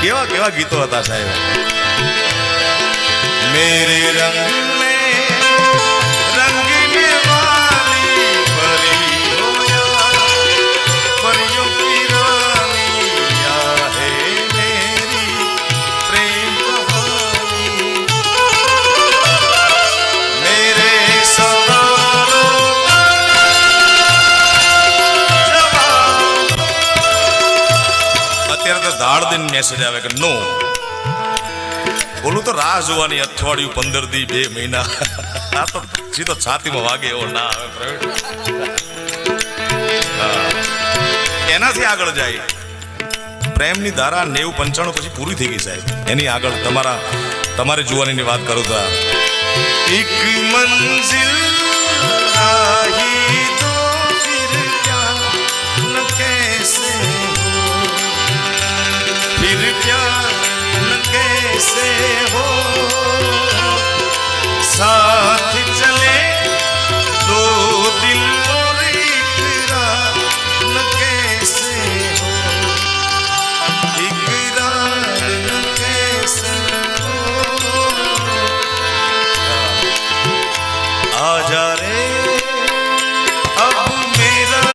કેવા કેવા ગીતો હતા સાહેબ. મેરે રંગ મેં રંગીને વાલી પરી હો યા, परियों की रानी या है मेरी प्रेम कहानी. मेरे सवालों का जवाब. અત્યારે તો દાડ દિન મેસેજ આવે કે નો બોલું તો રાહ જોવાની અઠવાડિયું 15 દી 2 મહિના. આ તો સીધો છાતીમાં વાગે એવો ના આવે પ્રવીણ. એનાથી આગળ જાય પ્રેમની ધારા 90-95 પછી પૂરી થઈ ગઈ સાહેબ. એની આગળ તમારે જોવાનીની વાત કરું તો એક મંઝિલ આહી તો ફિર પ્યાર ન કૈસે હો, ફિર પ્યાર ન કૈસે હો.